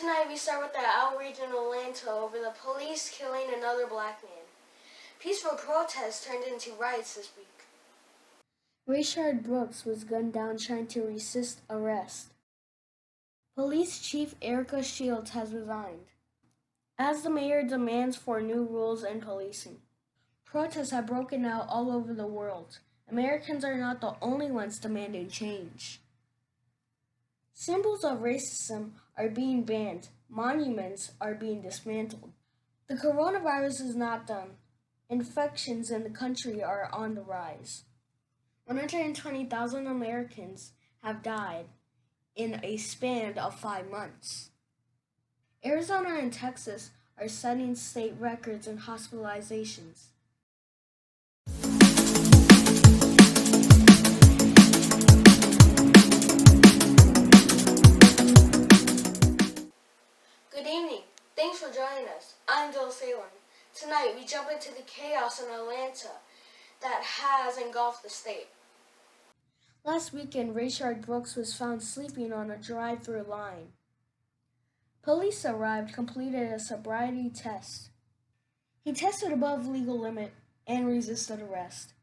Tonight we start with the outrage in Atlanta over the police killing another black man. Peaceful protests turned into riots this week. Rayshard Brooks was gunned down trying to resist arrest. Police Chief Erica Shields has resigned, as the mayor demands for new rules in policing. Protests have broken out all over the world. Americans are not the only ones demanding change. Symbols of racism are being banned. Monuments are being dismantled. The coronavirus is not done. Infections in the country are on the rise. 120,000 Americans have died in a span of 5 months. Arizona and Texas are setting state records in hospitalizations. Good evening. Thanks for joining us. I'm Douglas Leland. Tonight we jump into the chaos in Atlanta that has engulfed the state. Last weekend, Rayshard Brooks was found sleeping on a drive-through line. Police arrived, completed a sobriety test. He tested above legal limit and resisted arrest.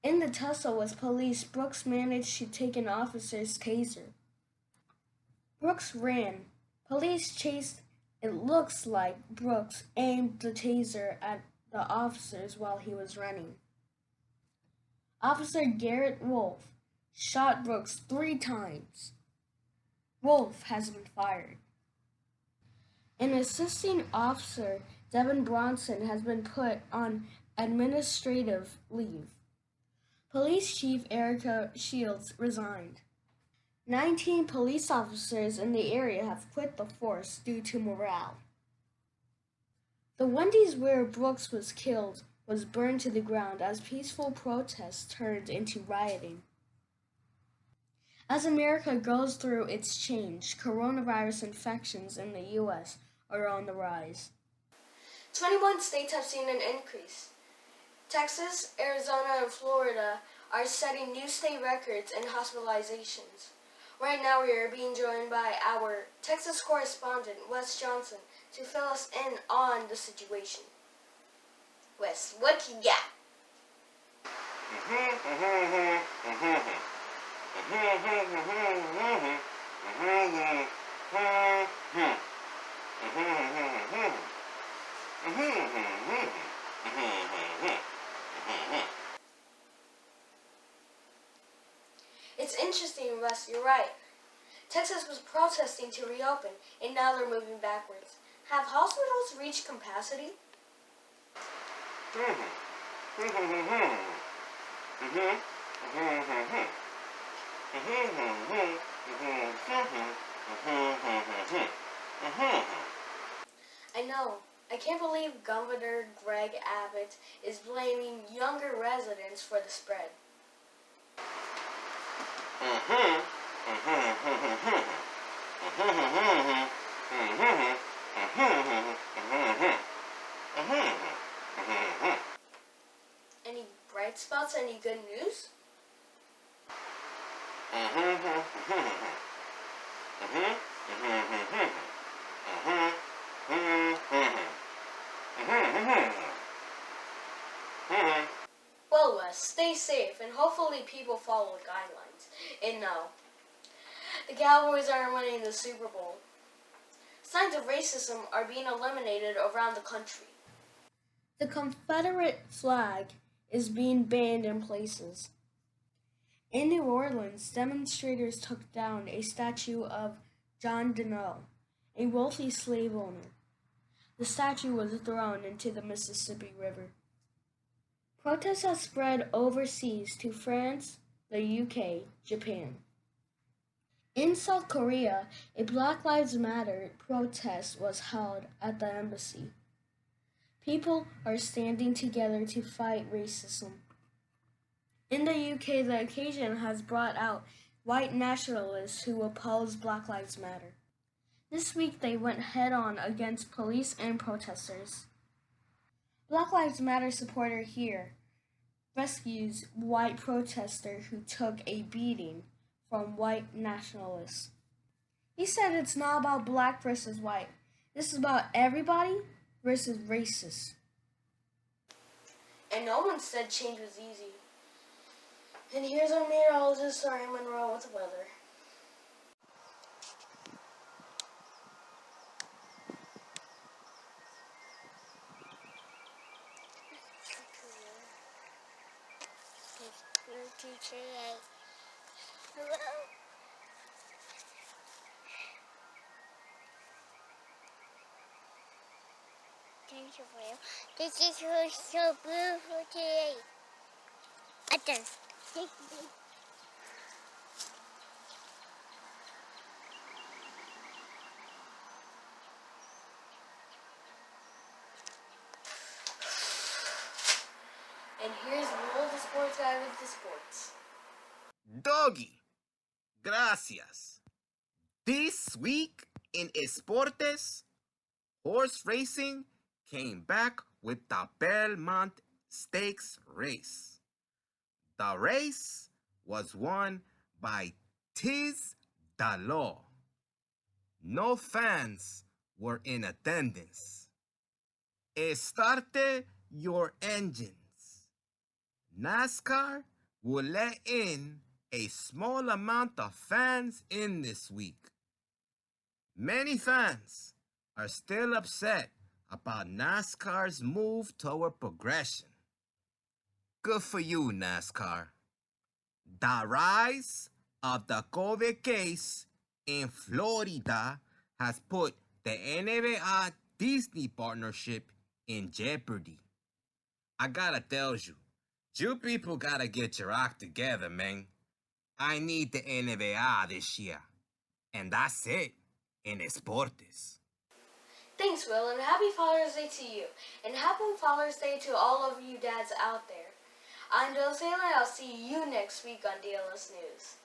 In the tussle with police, Brooks managed to take an officer's taser. Brooks ran. Police chased. It looks like Brooks aimed the taser at the officers while he was running. Officer Garrett Wolf shot Brooks 3 times. Wolf has been fired. An assisting officer, Devin Bronson, has been put on administrative leave. Police Chief Erica Shields resigned. 19 police officers in the area have quit the force due to morale. The Wendy's where Brooks was killed was burned to the ground as peaceful protests turned into rioting. As America goes through its change, coronavirus infections in the U.S. are on the rise. 21 states have seen an increase. Texas, Arizona, and Florida are setting new state records in hospitalizations. Right now we are being joined by our Texas correspondent, Wes Johnson, to fill us in on the situation. Wes, what you got? It's interesting, Wes, you're right. Texas was protesting to reopen, and now they're moving backwards. Have hospitals reached capacity? I know. I can't believe Governor Greg Abbott is blaming younger residents for the spread. Any bright spots? Any good news? Well, Wes, stay safe and hopefully people follow the guidelines. And no, the Cowboys aren't winning the Super Bowl. Signs of racism are being eliminated around the country. The Confederate flag is being banned in places. In New Orleans, demonstrators took down a statue of John Doe, a wealthy slave owner. The statue was thrown into the Mississippi River. Protests have spread overseas to France, the UK, Japan. In South Korea, a Black Lives Matter protest was held at the embassy. People are standing together to fight racism. In the UK, the occasion has brought out white nationalists who oppose Black Lives Matter. This week they went head-on against police and protesters. Black Lives Matter supporter here rescues white protester who took a beating from white nationalists. He said it's not about black versus white. This is about everybody versus racist. And no one said change was easy. And here's our meteorologist, Arya Monroe, with the weather. Hello. Thank you for you. This is so beautiful today. Take me. And here's Will, the sports guy with the sports. Doggy, gracias. This week in Esportes, horse racing came back with the Belmont Stakes race. The race was won by Tiz the Law. No fans were in attendance. Starte your engines. NASCAR will let in a small amount of fans in this week. Many fans are still upset about NASCAR's move toward progression. Good for you, NASCAR. The rise of the COVID case in Florida has put the NBA Disney partnership in jeopardy. I gotta tell you, you people gotta get your act together, man. I need the NBA this year. And that's it in Esportes. Thanks, Will, and happy Father's Day to you. And happy Father's Day to all of you dads out there. I'm Douglas Leland, and I'll see you next week on DLS News.